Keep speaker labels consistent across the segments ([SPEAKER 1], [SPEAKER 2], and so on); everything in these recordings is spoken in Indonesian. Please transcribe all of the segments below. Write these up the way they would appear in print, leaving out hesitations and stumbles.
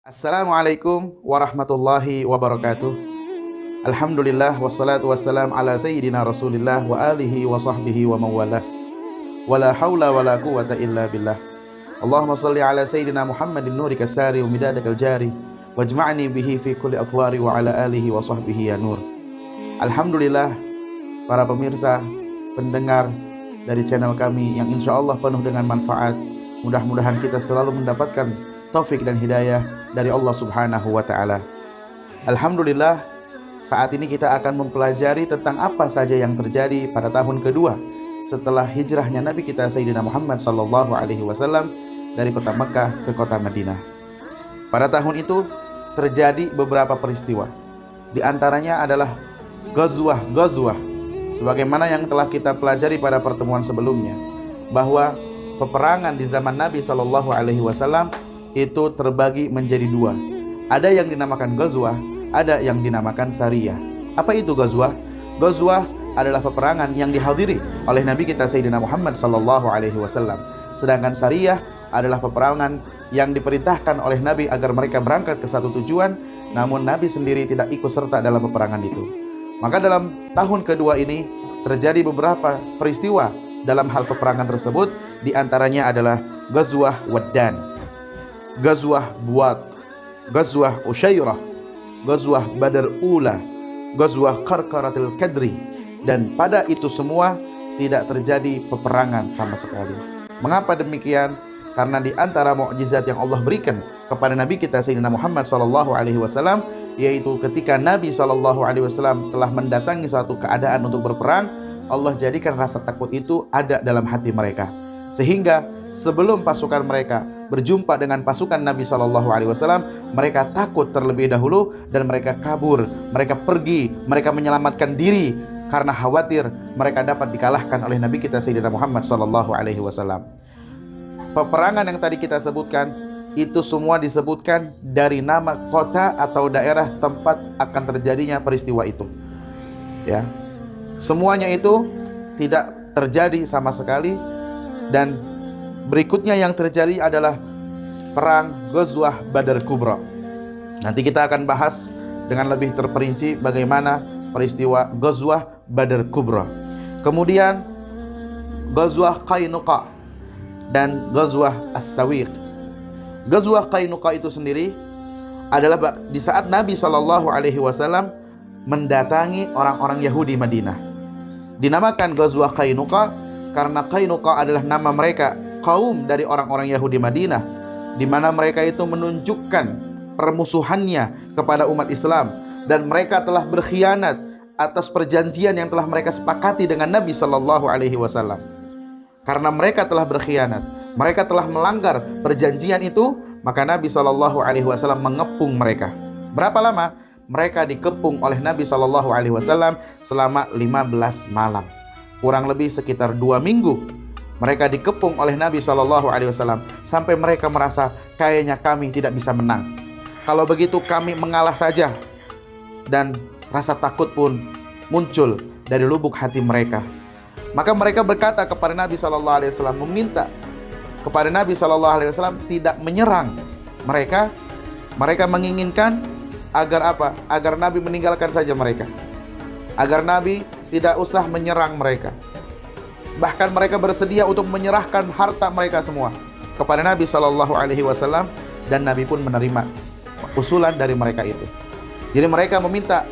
[SPEAKER 1] Assalamualaikum warahmatullahi wabarakatuh. Alhamdulillah wassalatu wassalam ala sayyidina Rasulillah wa alihi wa sahbihi wa mawalah. Wala hawla wala quwata illa billah. Allahumma salli ala sayyidina Muhammadin nuri kasari wa midadakal jari wajma'ni bihi fi kulli atwari wa ala alihi wa sahbihi ya nur. Alhamdulillah, para pemirsa, pendengar dari channel kami yang insyaallah penuh dengan manfaat. Mudah-mudahan kita selalu mendapatkan taufik dan hidayah dari Allah Subhanahu wa ta'ala. Alhamdulillah, saat ini kita akan mempelajari tentang apa saja yang terjadi pada tahun kedua setelah hijrahnya Nabi kita Sayyidina Muhammad sallallahu alaihi wasallam dari kota Mekah ke kota Madinah. Pada tahun itu terjadi beberapa peristiwa. Di antaranya adalah Ghazwah sebagaimana yang telah kita pelajari pada pertemuan sebelumnya, bahwa peperangan di zaman Nabi sallallahu alaihi wasallam itu terbagi menjadi dua. Ada yang dinamakan Ghazwah, ada yang dinamakan Sariyah. Apa itu Ghazwah? Ghazwah adalah peperangan yang dihadiri oleh Nabi kita Sayyidina Muhammad sallallahu alaihi wasallam. Sedangkan Sariyah adalah peperangan yang diperintahkan oleh Nabi agar mereka berangkat ke satu tujuan, namun Nabi sendiri tidak ikut serta dalam peperangan itu. Maka dalam tahun kedua ini terjadi beberapa peristiwa dalam hal peperangan tersebut. Di antaranya adalah Ghazwah Waddan, Ghazwah Buat, Ghazwah Usyairah, Ghazwah Badar Ula, Ghazwah Qarqaratil Kadri. Dan pada itu semua tidak terjadi peperangan sama sekali. Mengapa demikian? Karena di antara mukjizat yang Allah berikan kepada Nabi kita Sayyidina Muhammad sallallahu alaihi wasallam, yaitu ketika Nabi sallallahu alaihi wasallam telah mendatangi satu keadaan untuk berperang, Allah jadikan rasa takut itu ada dalam hati mereka. Sehingga sebelum pasukan mereka berjumpa dengan pasukan Nabi sallallahu alaihi wasallam, mereka takut terlebih dahulu dan mereka kabur, mereka pergi, mereka menyelamatkan diri karena khawatir mereka dapat dikalahkan oleh Nabi kita Sayyidina Muhammad sallallahu alaihi wasallam. Peperangan yang tadi kita sebutkan itu semua disebutkan dari nama kota atau daerah tempat akan terjadinya peristiwa itu. Ya. Semuanya itu tidak terjadi sama sekali. Dan berikutnya yang terjadi adalah perang Ghazwah Badar Kubra. Nanti kita akan bahas dengan lebih terperinci bagaimana peristiwa Ghazwah Badar Kubra. Kemudian Ghazwah Qainuqa dan Ghazwah As-Sawiq. Ghazwah Qainuqa itu sendiri adalah di saat Nabi sallallahu alaihi wasallam mendatangi orang-orang Yahudi Madinah. Dinamakan Ghazwah Qainuqa karena Qainuqa adalah nama mereka, kaum dari orang-orang Yahudi Madinah, di mana mereka itu menunjukkan permusuhannya kepada umat Islam, dan mereka telah berkhianat atas perjanjian yang telah mereka sepakati dengan Nabi sallallahu alaihi wasallam. Karena mereka telah berkhianat, mereka telah melanggar perjanjian itu, maka Nabi sallallahu alaihi wasallam mengepung mereka. Berapa lama? Mereka dikepung oleh Nabi sallallahu alaihi wasallam selama 15 malam. Kurang lebih sekitar 2 minggu mereka dikepung oleh Nabi SAW sampai mereka merasa kayaknya kami tidak bisa menang. Kalau begitu kami mengalah saja. Dan rasa takut pun muncul dari lubuk hati mereka. Maka mereka berkata kepada Nabi SAW, meminta kepada Nabi SAW tidak menyerang mereka. Mereka menginginkan agar apa? Agar Nabi meninggalkan saja mereka, agar Nabi tidak usah menyerang mereka. Bahkan mereka bersedia untuk menyerahkan harta mereka semua kepada Nabi sallallahu alaihi wasallam, dan Nabi pun menerima usulan dari mereka itu. Jadi mereka meminta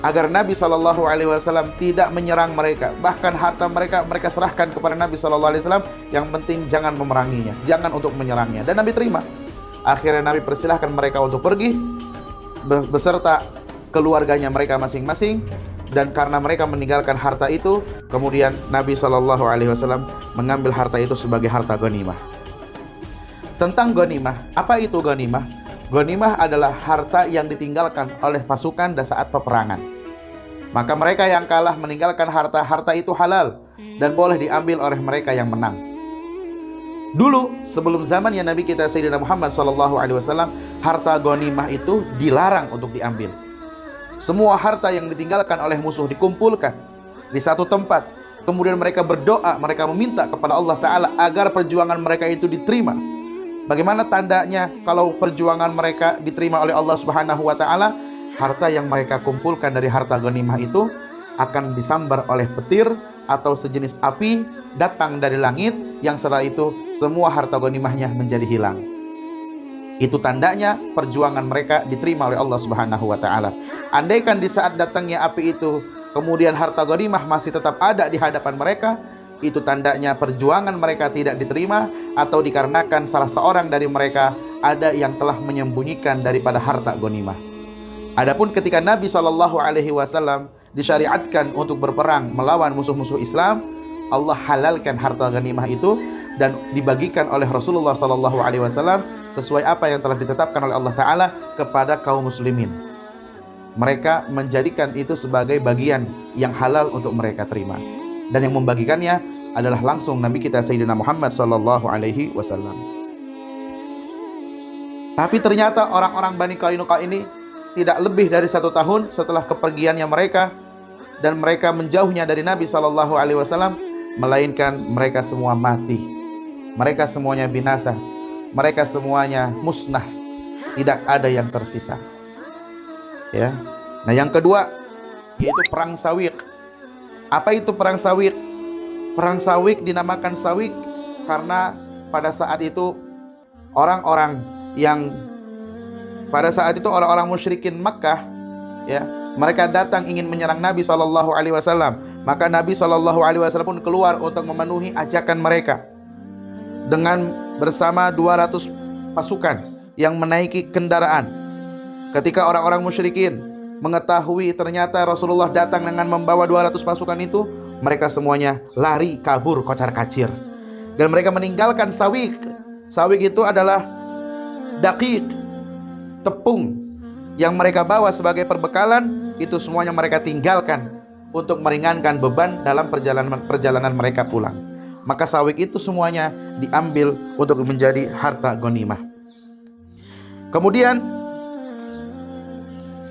[SPEAKER 1] agar Nabi sallallahu alaihi wasallam tidak menyerang mereka. Bahkan harta mereka serahkan kepada Nabi sallallahu alaihi wasallam, yang penting jangan memeranginya, jangan untuk menyerangnya. Dan Nabi terima. Akhirnya Nabi persilahkan mereka untuk pergi beserta keluarganya mereka masing-masing. Dan karena mereka meninggalkan harta itu, kemudian Nabi Shallallahu Alaihi Wasallam mengambil harta itu sebagai harta ghanimah. Tentang ghanimah, apa itu ghanimah? Ghanimah adalah harta yang ditinggalkan oleh pasukan saat peperangan. Maka mereka yang kalah meninggalkan harta itu halal dan boleh diambil oleh mereka yang menang. Dulu sebelum zamannya Nabi kita Sayyidina Muhammad Shallallahu Alaihi Wasallam, harta ghanimah itu dilarang untuk diambil. Semua harta yang ditinggalkan oleh musuh dikumpulkan di satu tempat. Kemudian mereka berdoa, mereka meminta kepada Allah Ta'ala agar perjuangan mereka itu diterima. Bagaimana tandanya kalau perjuangan mereka diterima oleh Allah Subhanahu wa taala? Harta yang mereka kumpulkan dari harta ghanimah itu akan disambar oleh petir atau sejenis api datang dari langit, yang setelah itu semua harta ghanimahnya menjadi hilang. Itu tandanya perjuangan mereka diterima oleh Allah Subhanahu wa taala. Andaikan di saat datangnya api itu kemudian harta ghanimah masih tetap ada di hadapan mereka, itu tandanya perjuangan mereka tidak diterima, atau dikarenakan salah seorang dari mereka ada yang telah menyembunyikan daripada harta ghanimah. Adapun ketika Nabi SAW disyariatkan untuk berperang melawan musuh-musuh Islam, Allah halalkan harta ghanimah itu dan dibagikan oleh Rasulullah SAW sesuai apa yang telah ditetapkan oleh Allah Ta'ala kepada kaum muslimin. Mereka menjadikan itu sebagai bagian yang halal untuk mereka terima, dan yang membagikannya adalah langsung Nabi kita Sayyidina Muhammad SAW. Tapi ternyata orang-orang Bani Qainuqa ini tidak lebih dari 1 tahun setelah kepergiannya mereka dan mereka menjauhnya dari Nabi SAW, melainkan mereka semua mati, mereka semuanya binasa, mereka semuanya musnah, tidak ada yang tersisa. Ya. Nah, yang kedua yaitu perang Sawiq. Apa itu perang Sawiq? Perang Sawiq dinamakan Sawiq karena pada saat itu orang-orang musyrikin Makkah, ya, mereka datang ingin menyerang Nabi SAW. Maka Nabi SAW pun keluar untuk memenuhi ajakan mereka dengan bersama 200 pasukan yang menaiki kendaraan. Ketika orang-orang musyrikin mengetahui ternyata Rasulullah datang dengan membawa 200 pasukan itu, mereka semuanya lari kabur kocar-kacir dan mereka meninggalkan Sawiq. Sawiq itu adalah daqiq, tepung yang mereka bawa sebagai perbekalan, itu semuanya mereka tinggalkan untuk meringankan beban dalam perjalanan mereka pulang. Maka Sawiq itu semuanya diambil untuk menjadi harta ghanimah. Kemudian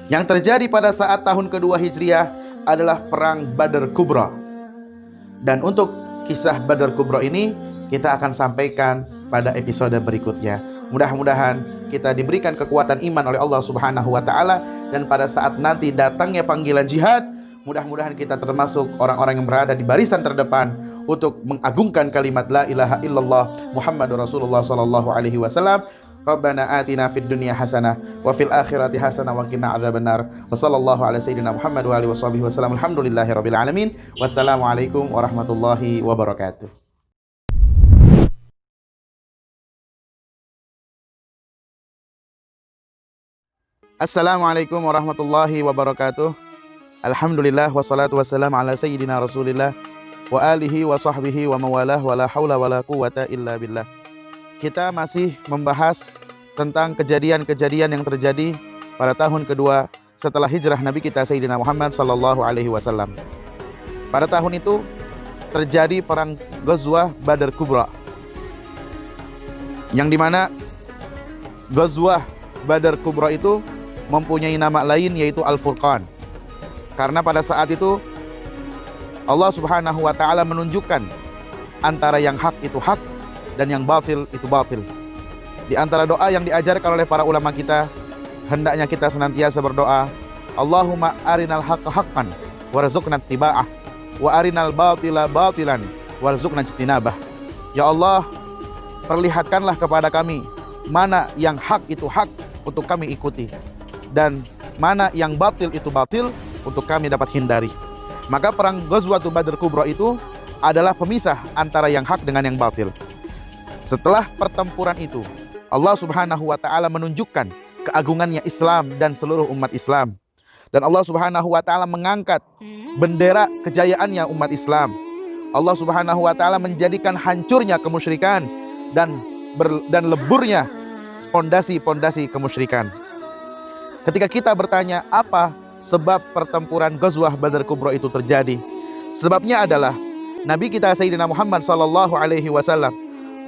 [SPEAKER 1] yang terjadi pada saat tahun kedua Hijriah adalah perang Badar Kubra. Dan untuk kisah Badar Kubra ini kita akan sampaikan pada episode berikutnya. Mudah-mudahan kita diberikan kekuatan iman oleh Allah Subhanahu wa taala, dan pada saat nanti datangnya panggilan jihad, mudah-mudahan kita termasuk orang-orang yang berada di barisan terdepan untuk mengagungkan kalimat la ilaha illallah Muhammadur Rasulullah sallallahu alaihi wasallam. Rabbana atina fid dunya hasanah wa fil akhirati hasanah wa qina adzabannar. Wa sallallahu ala sayyidina Muhammad wa alihi washabihi wasallam. Alhamdulillahirabbil alamin. Wassalamualaikum warahmatullahi wabarakatuh. Assalamualaikum warahmatullahi wabarakatuh. Alhamdulillah wassalatu wassalamu ala sayyidina Rasulillah wa alihi wa sahbihi wa mawalah wa la hawla wa la quwata illa billah. Kita masih membahas tentang kejadian-kejadian yang terjadi pada tahun kedua setelah hijrah Nabi kita Sayyidina Muhammad sallallahu alaihi wasallam. Pada tahun itu terjadi perang Ghazwah Badar Kubra, yang dimana Ghazwah Badar Kubra itu mempunyai nama lain yaitu Al-Furqan. Karena pada saat itu Allah Subhanahu wa taala menunjukkan antara yang hak itu hak dan yang batil itu batil. Di antara doa yang diajarkan oleh para ulama kita, hendaknya kita senantiasa berdoa, Allahumma arinal haqqa haqqan warzuqna ittiba'ah wa arinal batila batilan warzuqna ijtinabah. Ya Allah, perlihatkanlah kepada kami mana yang hak itu hak untuk kami ikuti, dan mana yang batil itu batil untuk kami dapat hindari. Maka perang Ghazwatu Badar Kubra itu adalah pemisah antara yang hak dengan yang batil. Setelah pertempuran itu, Allah Subhanahu wa taala menunjukkan keagungannya Islam dan seluruh umat Islam. Dan Allah Subhanahu wa taala mengangkat bendera kejayaannya umat Islam. Allah Subhanahu wa taala menjadikan hancurnya kemusyrikan dan leburnya pondasi-pondasi kemusyrikan. Ketika kita bertanya apa sebab pertempuran Ghazwah Badar Kubra itu terjadi, sebabnya adalah Nabi kita Sayyidina Muhammad sallallahu alaihi wasallam,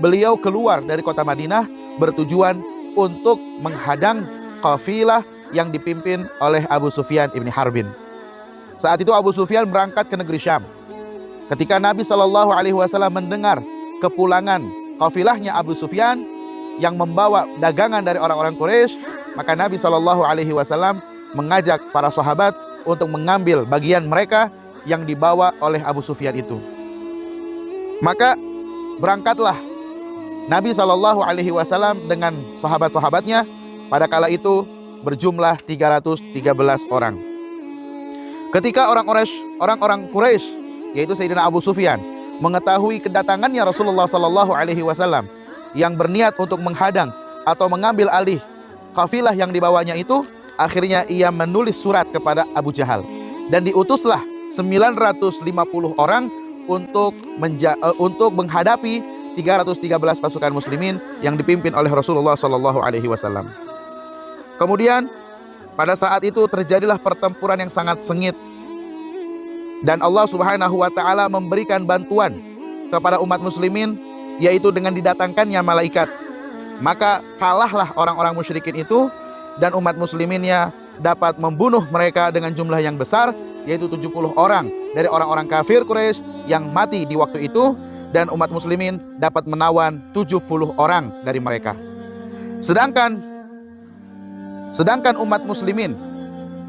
[SPEAKER 1] beliau keluar dari kota Madinah bertujuan untuk menghadang kafilah yang dipimpin oleh Abu Sufyan ibn Harbin. Saat itu Abu Sufyan berangkat ke negeri Syam. Ketika Nabi SAW mendengar kepulangan kafilahnya Abu Sufyan, yang membawa dagangan dari orang-orang Quraisy, maka Nabi SAW mengajak para sahabat untuk mengambil bagian mereka yang dibawa oleh Abu Sufyan itu. Maka berangkatlah Nabi SAW dengan sahabat-sahabatnya, pada kala itu berjumlah 313 orang. Ketika orang-orang Quraisy, yaitu Sayyidina Abu Sufyan, mengetahui kedatangannya Rasulullah SAW yang berniat untuk menghadang atau mengambil alih kafilah yang dibawanya itu, akhirnya ia menulis surat kepada Abu Jahal, dan diutuslah 950 orang untuk menghadapi 313 pasukan muslimin yang dipimpin oleh Rasulullah SAW. Kemudian pada saat itu terjadilah pertempuran yang sangat sengit, dan Allah Subhanahu wa taala memberikan bantuan kepada umat muslimin, yaitu dengan didatangkannya malaikat. Maka kalahlah orang-orang musyrikin itu, dan umat musliminnya dapat membunuh mereka dengan jumlah yang besar, yaitu 70 orang dari orang-orang kafir Quraisy yang mati di waktu itu, dan umat muslimin dapat menawan 70 orang dari mereka. Sedangkan umat muslimin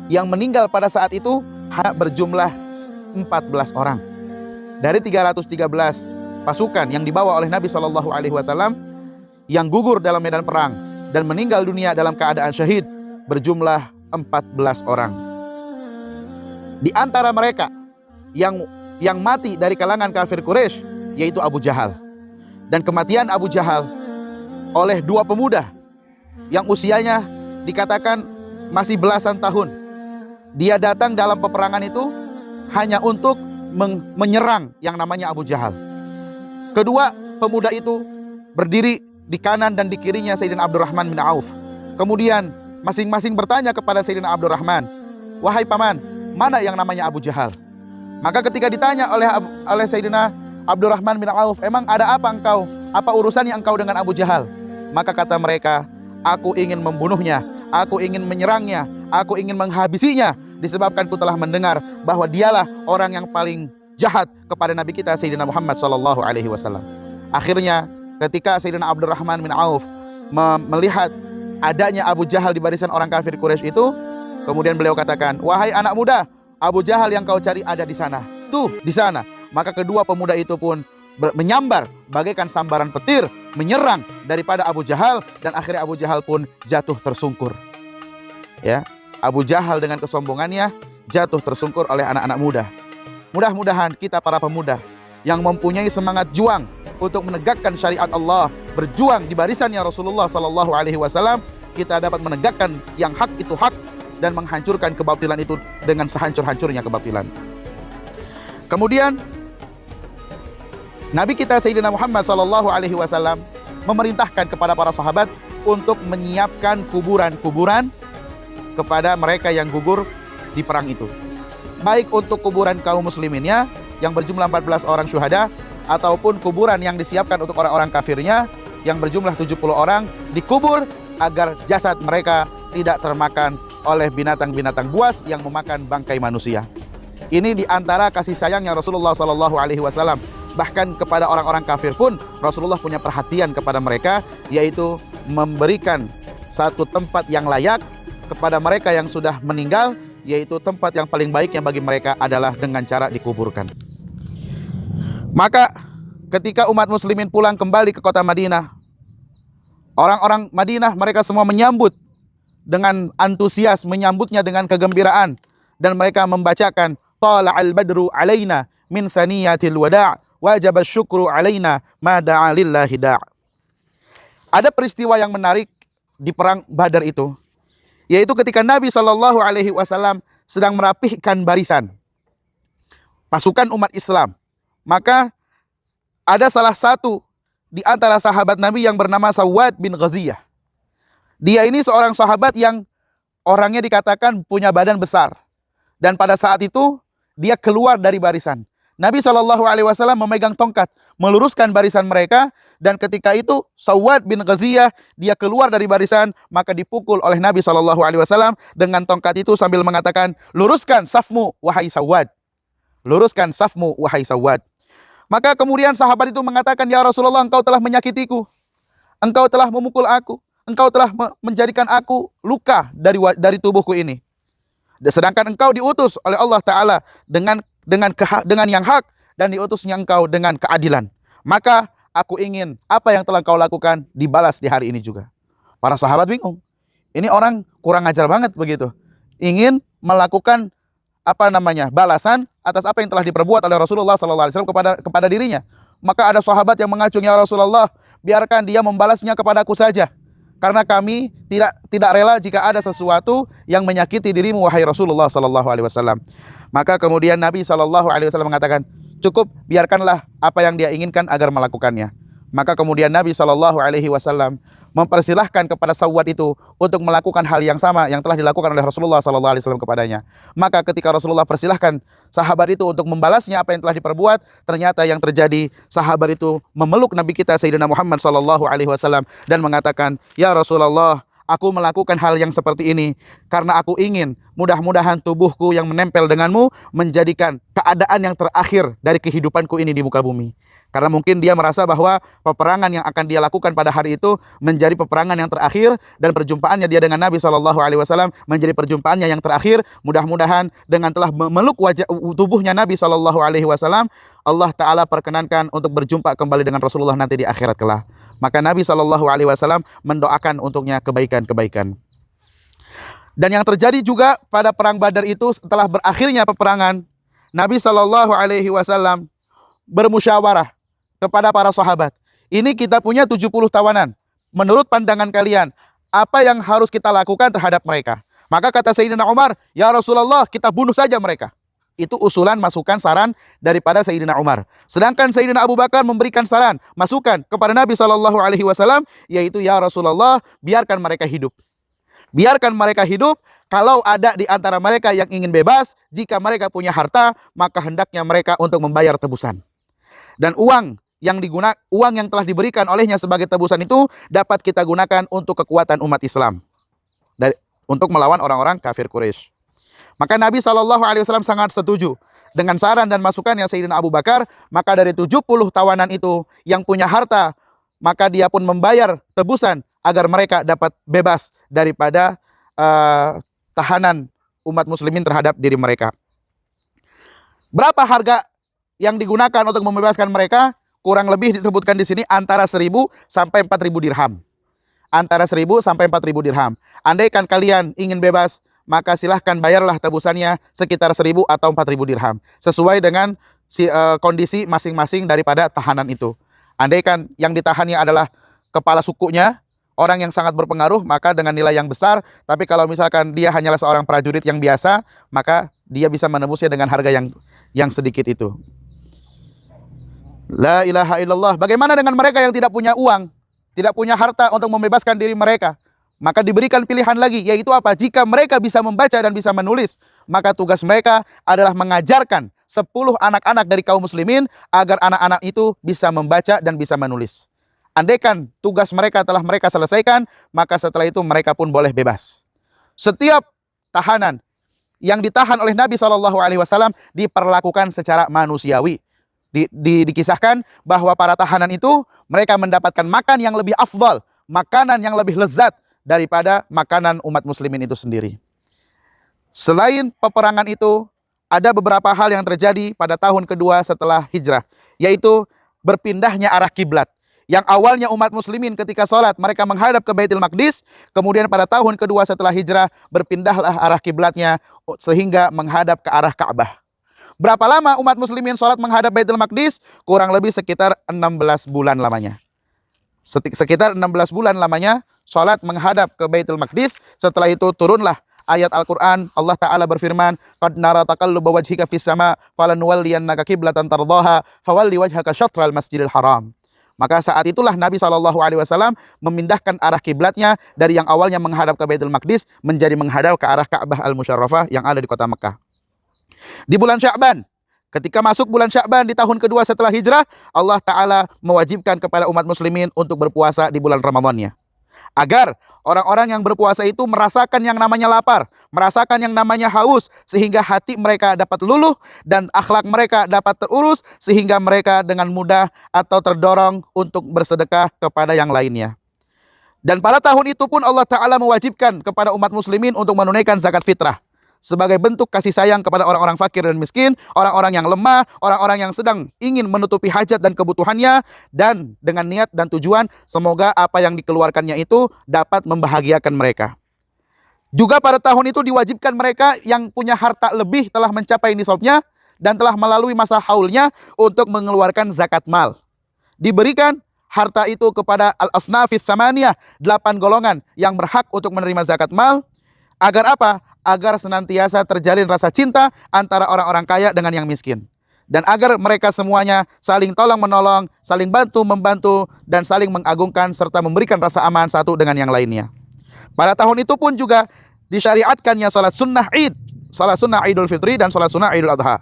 [SPEAKER 1] yang meninggal pada saat itu berjumlah 14 orang. Dari 313 pasukan yang dibawa oleh Nabi SAW yang gugur dalam medan perang dan meninggal dunia dalam keadaan syahid berjumlah 14 orang. Di antara mereka yang mati dari kalangan kafir Quraisy yaitu Abu Jahal. Dan kematian Abu Jahal oleh dua pemuda yang usianya dikatakan masih belasan tahun. Dia datang dalam peperangan itu hanya untuk menyerang yang namanya Abu Jahal. Kedua pemuda itu berdiri di kanan dan di kirinya Sayyidina Abdurrahman bin Auf. Kemudian masing-masing bertanya kepada Sayyidina Abdurrahman, "Wahai paman, mana yang namanya Abu Jahal?" Maka ketika ditanya oleh Sayyidina Abdurrahman bin Auf, "Emang ada apa engkau? Apa urusannya engkau dengan Abu Jahal?" Maka kata mereka, "Aku ingin membunuhnya, aku ingin menyerangnya, aku ingin menghabisinya, disebabkan ku telah mendengar bahwa dialah orang yang paling jahat kepada Nabi kita Sayyidina Muhammad SAW." Akhirnya ketika Sayyidina Abdurrahman bin Auf melihat adanya Abu Jahal di barisan orang kafir Quraisy itu, kemudian beliau katakan, "Wahai anak muda, Abu Jahal yang kau cari ada di sana. Tuh, di sana." Maka kedua pemuda itu pun menyambar bagaikan sambaran petir, menyerang daripada Abu Jahal, dan akhirnya Abu Jahal pun jatuh tersungkur. Ya, Abu Jahal dengan kesombongannya jatuh tersungkur oleh anak-anak muda. Mudah-mudahan kita para pemuda yang mempunyai semangat juang untuk menegakkan syariat Allah, berjuang di barisannya Rasulullah SAW, kita dapat menegakkan yang hak itu hak dan menghancurkan kebatilan itu dengan sehancur-hancurnya kebatilan. Kemudian Nabi kita Sayyidina Muhammad SAW memerintahkan kepada para sahabat untuk menyiapkan kuburan-kuburan kepada mereka yang gugur di perang itu. Baik untuk kuburan kaum musliminnya yang berjumlah 14 orang syuhada, ataupun kuburan yang disiapkan untuk orang-orang kafirnya yang berjumlah 70 orang dikubur agar jasad mereka tidak termakan oleh binatang-binatang buas yang memakan bangkai manusia. Ini diantara kasih sayangnya Rasulullah SAW. Bahkan kepada orang-orang kafir pun Rasulullah punya perhatian kepada mereka, yaitu memberikan satu tempat yang layak kepada mereka yang sudah meninggal, yaitu tempat yang paling baiknya bagi mereka adalah dengan cara dikuburkan. Maka ketika umat muslimin pulang kembali ke kota Madinah, orang-orang Madinah mereka semua menyambut dengan antusias, menyambutnya dengan kegembiraan, dan mereka membacakan tala'al badru alaina min thaniyatil wada' wajib syukru alaina ma da'a lillahi da'. Ada peristiwa yang menarik di perang Badar itu, yaitu ketika Nabi SAW sedang merapihkan barisan pasukan umat Islam. Maka ada salah satu di antara sahabat Nabi yang bernama Sawad bin Ghaziyah. Dia ini seorang sahabat yang orangnya dikatakan punya badan besar, dan pada saat itu dia keluar dari barisan. Nabi SAW memegang tongkat, meluruskan barisan mereka, dan ketika itu Sawad bin Ghaziyah dia keluar dari barisan, maka dipukul oleh Nabi SAW dengan tongkat itu sambil mengatakan, "Luruskan safmu wahai Sawad, luruskan safmu wahai Sawad." Maka kemudian sahabat itu mengatakan, "Ya Rasulullah, engkau telah menyakitiku, engkau telah memukul aku, engkau telah menjadikan aku luka dari tubuhku ini. Sedangkan engkau diutus oleh Allah Ta'ala dengan yang hak, dan diutusnya engkau dengan keadilan. Maka aku ingin apa yang telah kau lakukan dibalas di hari ini juga. Para sahabat bingung. Ini orang kurang ajar banget begitu. Ingin melakukan balasan atas apa yang telah diperbuat oleh Rasulullah SAW kepada dirinya. Maka ada sahabat yang mengacung, ya Rasulullah, biarkan dia membalasnya kepadaku saja. Karena kami tidak rela jika ada sesuatu yang menyakiti dirimu, wahai Rasulullah SAW. Maka kemudian Nabi SAW mengatakan, cukup, biarkanlah apa yang dia inginkan agar melakukannya. Maka kemudian Nabi SAW mempersilahkan kepada Sawwad itu untuk melakukan hal yang sama yang telah dilakukan oleh Rasulullah SAW kepadanya. Maka ketika Rasulullah persilahkan sahabat itu untuk membalasnya apa yang telah diperbuat, ternyata yang terjadi, sahabat itu memeluk Nabi kita Sayyidina Muhammad SAW dan mengatakan, ya Rasulullah, aku melakukan hal yang seperti ini karena aku ingin mudah-mudahan tubuhku yang menempel denganmu menjadikan keadaan yang terakhir dari kehidupanku ini di muka bumi. Karena mungkin dia merasa bahwa peperangan yang akan dia lakukan pada hari itu menjadi peperangan yang terakhir, dan perjumpaannya dia dengan Nabi SAW menjadi perjumpaannya yang terakhir. Mudah-mudahan dengan telah memeluk tubuhnya Nabi SAW, Allah Ta'ala perkenankan untuk berjumpa kembali dengan Rasulullah nanti di akhirat kelak. Maka Nabi SAW mendoakan untuknya kebaikan-kebaikan. Dan yang terjadi juga pada perang Badar itu, setelah berakhirnya peperangan, Nabi SAW bermusyawarah kepada para sahabat. Ini kita punya 70 tawanan. Menurut pandangan kalian, apa yang harus kita lakukan terhadap mereka? Maka kata Sayyidina Umar, ya Rasulullah, kita bunuh saja mereka. Itu usulan, masukan, saran daripada Sayyidina Umar. Sedangkan Sayyidina Abu Bakar memberikan saran, masukan kepada Nabi SAW, yaitu, ya Rasulullah, biarkan mereka hidup. Biarkan mereka hidup. Kalau ada di antara mereka yang ingin bebas, jika mereka punya harta, maka hendaknya mereka untuk membayar tebusan. Dan uang yang telah diberikan olehnya sebagai tebusan itu dapat kita gunakan untuk kekuatan umat Islam, untuk melawan orang-orang kafir Quraisy. Maka Nabi SAW sangat setuju dengan saran dan masukan yang Sayyidina Abu Bakar. Maka dari 70 tawanan itu yang punya harta, maka dia pun membayar tebusan agar mereka dapat bebas daripada tahanan umat muslimin terhadap diri mereka. Berapa harga yang digunakan untuk membebaskan mereka? Kurang lebih disebutkan di sini antara 1.000 sampai 4.000 dirham. Antara 1.000 sampai 4.000 dirham. Andaikan kalian ingin bebas, maka silahkan bayarlah tebusannya sekitar 1.000 atau 4.000 dirham. Sesuai dengan kondisi masing-masing daripada tahanan itu. Andaikan yang ditahannya adalah kepala sukunya, orang yang sangat berpengaruh, maka dengan nilai yang besar. Tapi kalau misalkan dia hanyalah seorang prajurit yang biasa, maka dia bisa menembusnya dengan harga yang sedikit itu. La ilaha illallah. Bagaimana dengan mereka yang tidak punya uang, tidak punya harta untuk membebaskan diri mereka? Maka diberikan pilihan lagi, yaitu apa? Jika mereka bisa membaca dan bisa menulis, maka tugas mereka adalah mengajarkan 10 anak-anak dari kaum muslimin agar anak-anak itu bisa membaca dan bisa menulis. Andaikan tugas mereka telah mereka selesaikan, maka setelah itu mereka pun boleh bebas. Setiap tahanan yang ditahan oleh Nabi SAW diperlakukan secara manusiawi. Dikisahkan bahwa para tahanan itu mereka mendapatkan makan yang lebih afdal, makanan yang lebih lezat daripada makanan umat muslimin itu sendiri. Selain peperangan itu, ada beberapa hal yang terjadi pada tahun kedua setelah hijrah, yaitu berpindahnya arah kiblat. Yang awalnya umat muslimin ketika sholat mereka menghadap ke Baitul Maqdis, kemudian pada tahun kedua setelah hijrah berpindahlah arah kiblatnya sehingga menghadap ke arah Ka'bah. Berapa lama umat muslimin sholat menghadap Baitul Maqdis? Kurang lebih sekitar 16 bulan lamanya. Sekitar 16 bulan lamanya sholat menghadap ke Baitul Maqdis. Setelah itu turunlah ayat Al-Quran. Allah Ta'ala berfirman, qad nara taqalluba wajhika fis sama falanuwalliyannaka qiblatan tardaha fawalli wajhaka syatral masjidil haram. Maka saat itulah Nabi SAW memindahkan arah kiblatnya dari yang awalnya menghadap ke Baitul Maqdis menjadi menghadap ke arah Ka'bah Al-Musyarrafah yang ada di kota Mekah. Di bulan Sya'ban, ketika masuk bulan Sya'ban di tahun kedua setelah hijrah, Allah Ta'ala mewajibkan kepada umat muslimin untuk berpuasa di bulan Ramadannya. Agar orang-orang yang berpuasa itu merasakan yang namanya lapar, merasakan yang namanya haus, sehingga hati mereka dapat luluh dan akhlak mereka dapat terurus, sehingga mereka dengan mudah atau terdorong untuk bersedekah kepada yang lainnya. Dan pada tahun itu pun Allah Ta'ala mewajibkan kepada umat muslimin untuk menunaikan zakat fitrah sebagai bentuk kasih sayang kepada orang-orang fakir dan miskin, orang-orang yang lemah, orang-orang yang sedang ingin menutupi hajat dan kebutuhannya, dan dengan niat dan tujuan semoga apa yang dikeluarkannya itu dapat membahagiakan mereka. Juga pada tahun itu diwajibkan mereka yang punya harta lebih telah mencapai nisabnya dan telah melalui masa haulnya untuk mengeluarkan zakat mal. Diberikan harta itu kepada al-asnafis tsamaniyah, 8 golongan yang berhak untuk menerima zakat mal. Agar apa? Agar senantiasa terjalin rasa cinta antara orang-orang kaya dengan yang miskin. Dan agar mereka semuanya saling tolong-menolong, saling bantu-membantu, dan saling mengagungkan serta memberikan rasa aman satu dengan yang lainnya. Pada tahun itu pun juga disyariatkannya salat sunnah Id, salat sunnah Idul Fitri dan salat sunnah Idul Adha.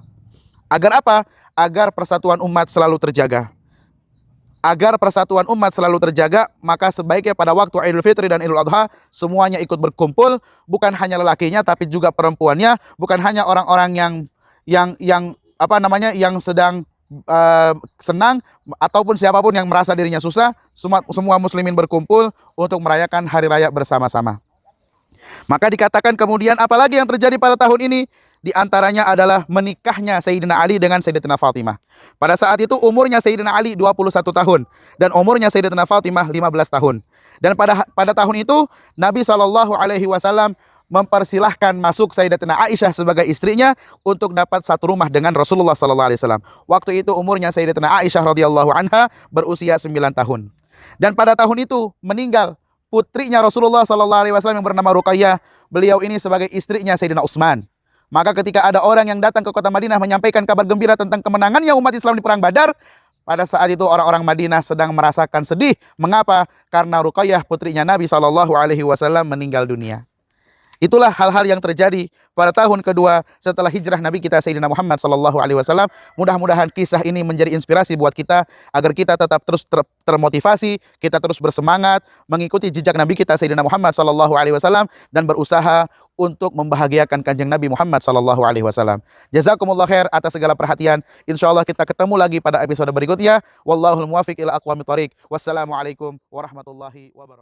[SPEAKER 1] Agar apa? Agar persatuan umat selalu terjaga. Agar persatuan umat selalu terjaga, maka sebaiknya pada waktu Idul Fitri dan Idul Adha semuanya ikut berkumpul, bukan hanya lelakinya tapi juga perempuannya, bukan hanya orang-orang yang sedang senang ataupun siapapun yang merasa dirinya susah, semua muslimin berkumpul untuk merayakan hari raya bersama-sama. Maka dikatakan kemudian apalagi yang terjadi pada tahun ini? Di antaranya adalah menikahnya Sayyidina Ali dengan Sayyidatina Fatimah. Pada saat itu umurnya Sayyidina Ali 21 tahun dan umurnya Sayyidatina Fatimah 15 tahun. Dan pada tahun itu Nabi SAW mempersilahkan masuk Sayyidatina Aisyah sebagai istrinya untuk dapat satu rumah dengan Rasulullah SAW. Waktu itu umurnya Sayyidatina Aisyah radhiyallahu anha berusia 9 tahun. Dan pada tahun itu meninggal putrinya Rasulullah SAW yang bernama Ruqayyah. Beliau ini sebagai istrinya Sayyidina Utsman. Maka ketika ada orang yang datang ke kota Madinah menyampaikan kabar gembira tentang kemenangannya umat Islam di perang Badar, pada saat itu orang-orang Madinah sedang merasakan sedih. Mengapa? Karena Ruqayyah putrinya Nabi SAW meninggal dunia. Itulah hal-hal yang terjadi pada tahun kedua setelah hijrah Nabi kita Sayyidina Muhammad SAW. Mudah-mudahan kisah ini menjadi inspirasi buat kita agar kita tetap terus termotivasi, kita terus bersemangat mengikuti jejak Nabi kita Sayyidina Muhammad SAW dan berusaha untuk membahagiakan kanjeng Nabi Muhammad SAW. Jazakumullah khair atas segala perhatian. Insyaallah kita ketemu lagi pada episode berikutnya. Wallahul muwaffiq ila aqwamit thoriq. Wassalamualaikum warahmatullahi wabarakatuh.